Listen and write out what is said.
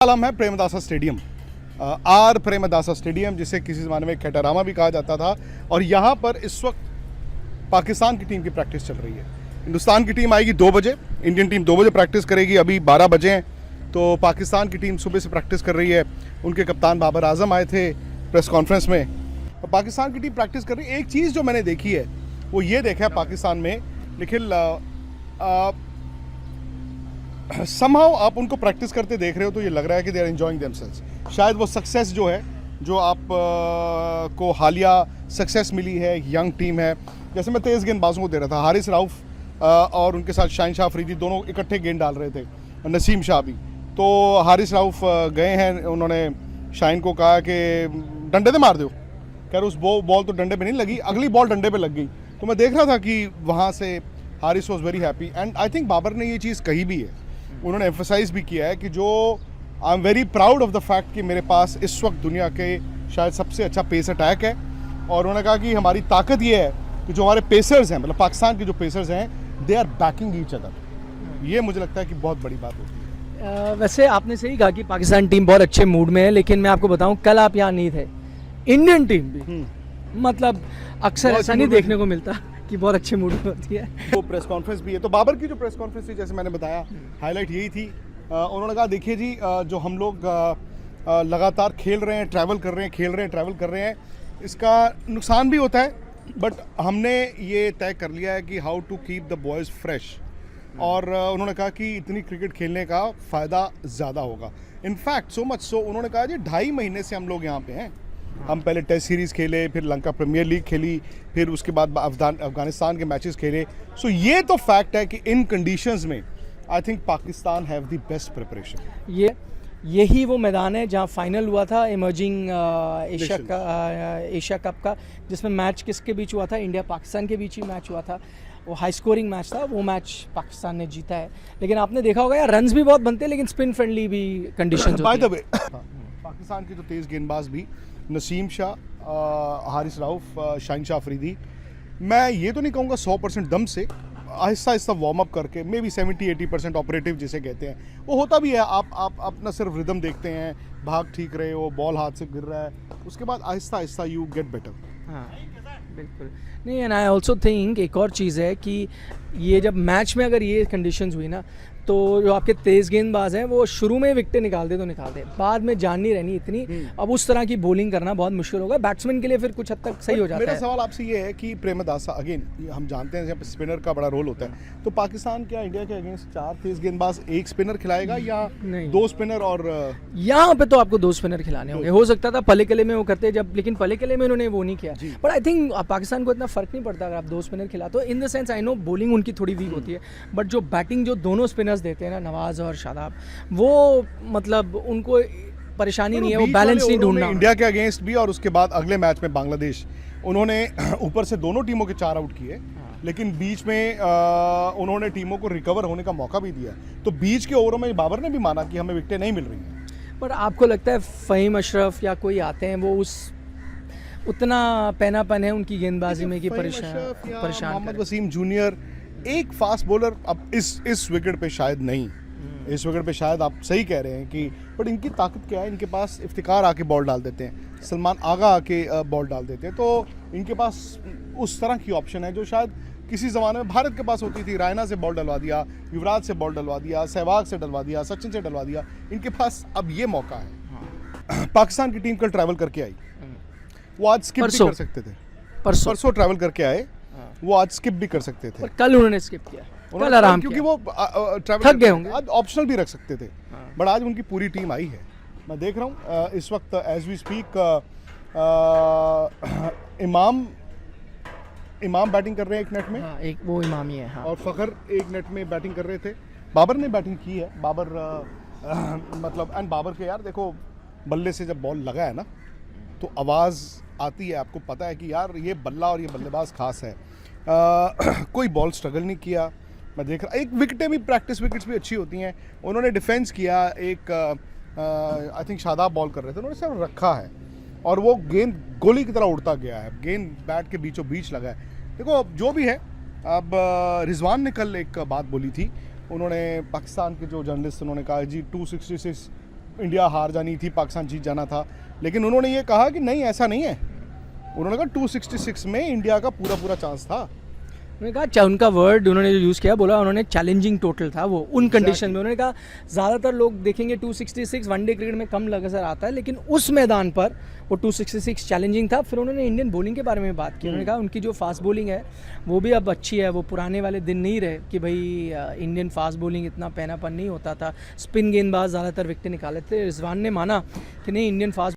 आलम है Premadasa stadium, R Premadasa stadium, जिसे किसी ज़माने में कैटारामा भी कहा जाता था। और यहाँ पर इस वक्त पाकिस्तान की टीम की प्रैक्टिस चल रही है। हिंदुस्तान की टीम आएगी 2 बजे, इंडियन टीम 2 बजे प्रैक्टिस करेगी। अभी 12 बजे हैं, तो पाकिस्तान की टीम सुबह से प्रैक्टिस कर रही है। उनके कप्तान बाबर आजम आए थे प्रेस कॉन्फ्रेंस में, और पाकिस्तान की टीम प्रैक्टिस कर रही है। एक चीज़ जो मैंने देखी है वो ये देखा है पाकिस्तान में, निखिल, समहाउ आप उनको प्रैक्टिस करते देख रहे हो तो ये लग रहा है कि दे आर एंजॉयिंग देमसेल्व्स। शायद वो सक्सेस जो है, जो आप को हालिया सक्सेस मिली है, यंग टीम है। जैसे मैं तेज़ गेंदबाजों को दे रहा था, हारिस राउफ और उनके साथ शाहीन शाह अफरीदी दोनों इकट्ठे गेंद डाल रहे थे, नसीम शाह भी। तो हारिस राउफ गए हैं, उन्होंने शाहीन को कहा कि डंडे से मार दो। कह रहे उस बॉल तो डंडे पे नहीं लगी, अगली बॉल डंडे पे लग गई। तो मैं देख रहा था कि वहाँ से Haris was very happy. And I think Babar ने ये चीज़ कही भी है, उन्होंने एम्फसाइज भी किया है कि जो I am very proud of the fact कि मेरे पास इस वक्त दुनिया के शायद सबसे अच्छा पेस अटैक है। और उन्होंने कहा कि हमारी ताकत ये है कि जो हमारे पेसर्स हैं, मतलब पाकिस्तान के जो पेसर्स हैं, they are backing each other. ये मुझे लगता है कि बहुत बड़ी बात होती है। वैसे आपने सही कहा कि पाकिस्तान टीम बहुत अच्छे मूड में है, लेकिन मैं आपको बताऊं कल आप यहाँ नहीं थे। इंडियन टीम भी मतलब अक्सर ऐसा नहीं देखने को मिलता कि बहुत अच्छे मूड में होती है। वो प्रेस कॉन्फ्रेंस भी है, तो बाबर की जो प्रेस कॉन्फ्रेंस थी, जैसे मैंने बताया, हाईलाइट यही थी। उन्होंने कहा देखिए जी, जो हम लोग लगातार खेल रहे हैं, ट्रैवल कर रहे हैं, खेल रहे हैं, ट्रैवल कर रहे हैं, इसका नुकसान भी होता है, बट हमने ये तय कर लिया है कि how to keep the boys fresh. और उन्होंने कहा कि इतनी क्रिकेट खेलने का फ़ायदा ज़्यादा होगा। इनफैक्ट सो मच सो, उन्होंने कहा जी 2.5 महीने से हम लोग यहाँ पे हैं। हम पहले टेस्ट सीरीज़ खेले, फिर लंका प्रीमियर लीग खेली, फिर उसके बाद अफगानिस्तान के मैचेस खेले। सो ये तो फैक्ट है कि इन कंडीशंस में I think Pakistan have the best preparation. यही वो मैदान है जहाँ फाइनल हुआ था इमर्जिंग एशिया कप का, जिसमें मैच किसके बीच हुआ था? इंडिया पाकिस्तान के बीच ही मैच हुआ था। वो हाई स्कोरिंग मैच था, वो मैच पाकिस्तान ने जीता है। लेकिन आपने देखा होगा यार, रन्स भी बहुत बनते हैं, लेकिन स्पिन फ्रेंडली भी conditions by the way, Pakistan के जो तेज़ गेंदबाज भी, नसीम शाह, हारिस राउफ, शाहीन शाह अफरीदी, मैं ये तो नहीं कहूँगा 100% दम से, आहिस्ता आहिस्ता वार्म अप करके, मे बी 70-80% ऑपरेटिव जिसे कहते हैं, वो होता भी है। आप अपना सिर्फ रिदम देखते हैं, भाग ठीक रहे हो, बॉल हाथ से गिर रहा है, उसके बाद Aahista Aahista you get better. हाँ बिल्कुल नहीं। एंड आई ऑल्सो थिंक एक और चीज़ है कि ये जब मैच में अगर ये कंडीशंस हुई ना, तो जो आपके तेज़ गेंदबाज हैं वो शुरू में विकेटें निकालते तो निकालते, बाद में जान नहीं रहनी इतनी। अब उस तरह की बॉलिंग करना बहुत मुश्किल होगा बैट्समैन के लिए, फिर कुछ हद तक सही हो जाता है। मेरा सवाल आपसे ये है कि प्रेमदासा, अगेन हम जानते हैं जब स्पिनर का बड़ा रोल होता है, तो पाकिस्तान क्या इंडिया के अगेंस्ट 4 तेज़ गेंदबाज 1 स्पिनर खिलाएगा या 2 स्पिनर? और यहाँ पे तो आपको 2 स्पिनर खिलाने होंगे। हो सकता था पले किले में वो करते जब, लेकिन पले किले में उन्होंने वो नहीं किया। बट आई थिंक पाकिस्तान को इतना फर्क नहीं पड़ता अगर आप 2 स्पिनर खिलाते हो। In the sense I know bowling उनकी थोड़ी वीक होती है, बट जो बैटिंग जो दोनों स्पिनर्स देते हैं ना, नवाज और शादाब, वो मतलब उनको परेशानी नहीं है, वो बैलेंस नहीं ढूंढना। इंडिया के अगेंस्ट भी और उसके बाद अगले मैच में बांग्लादेश, उन्होंने ऊपर से दोनों टीमों के 4 आउट किए, लेकिन बीच में उन्होंने टीमों को रिकवर होने का मौका भी दिया। तो बीच के ओवरों में बाबर ने भी माना कि हमें विकेटें नहीं मिल रही हैं। पर आपको लगता है फ़हीम अशरफ या कोई आते हैं वो उस उतना पैनापन है उनकी गेंदबाजी में कि परेशान? मोहम्मद वसीम जूनियर एक फास्ट बॉलर, अब इस विकेट पे शायद नहीं, इस विकेट पे शायद आप सही कह रहे हैं कि, बट इनकी ताकत क्या है? इनके पास इफ्तिकार आके बॉल डाल देते हैं, सलमान आगा आके बॉल डाल देते हैं। तो इनके पास उस तरह की ऑप्शन है जो शायद किसी ज़माने में भारत के पास होती थी। रायना से बॉल डलवा दिया, युवराज से बॉल डलवा दिया, सहवाग से डलवा दिया, सचिन से डलवा दिया। इनके पास अब ये मौका है। पाकिस्तान की टीम कल ट्रैवल करके आई, वो आज स्किप भी कर सकते थे। परसों ट्रैवल करके आए, वो आज स्किप भी कर सकते थे। कल उन्होंने स्किप किया, कल आराम, क्योंकि वो ट्रैवल थक गए होंगे। आज ऑप्शनल भी रख सकते थे, बट आज उनकी पूरी टीम आई है। मैं देख रहा हूँ इस वक्त एज वी स्पीक इमाम बैटिंग कर रहे हैं एक नेट में। एक वो इमाम ही है, हाँ। और फ़खर एक नेट में बैटिंग कर रहे थे। बाबर ने बैटिंग की है, बाबर मतलब, एंड बाबर के यार देखो, बल्ले से जब बॉल लगा है ना, तो आवाज़ आती है, आपको पता है कि यार ये बल्ला और ये बल्लेबाज खास है। कोई बॉल स्ट्रगल नहीं किया। मैं देख रहा, एक विकेटें भी, प्रैक्टिस विकेट्स भी अच्छी होती हैं। उन्होंने डिफेंस किया, एक आई थिंक शादाब बॉल कर रहे थे, उन्होंने सिर्फ रखा है और वो गेंद गोली की तरह उड़ता गया है, गेंद बैट के बीचों बीच लगा है। देखो जो भी है, अब रिजवान ने कल एक बात बोली थी, उन्होंने पाकिस्तान के जो जर्नलिस्ट, उन्होंने कहा जी 266 इंडिया हार जानी थी, पाकिस्तान जीत जाना था, लेकिन उन्होंने ये कहा कि नहीं ऐसा नहीं है। उन्होंने कहा 266 में इंडिया का पूरा पूरा चांस था। उन्होंने कहा, उनका वर्ड उन्होंने जो यूज़ किया, बोला उन्होंने चैलेंजिंग टोटल था वो उन कंडीशन में। उन्होंने कहा ज़्यादातर लोग देखेंगे 266 वनडे क्रिकेट में कम नजर आता है, लेकिन उस मैदान पर वो 266 चैलेंजिंग था। फिर उन्होंने इंडियन बॉलिंग के बारे में बात की। उन्होंने कहा उनकी जो फास्ट बॉलिंग है वो भी अब अच्छी है, वो पुराने वाले दिन नहीं रहे कि भाई इंडियन फास्ट बॉलिंग इतना पैनापन नहीं होता था, स्पिन गेंदबाज ज़्यादातर विकेट निकाले थे। रिजवान ने माना कि नहीं, इंडियन फास्ट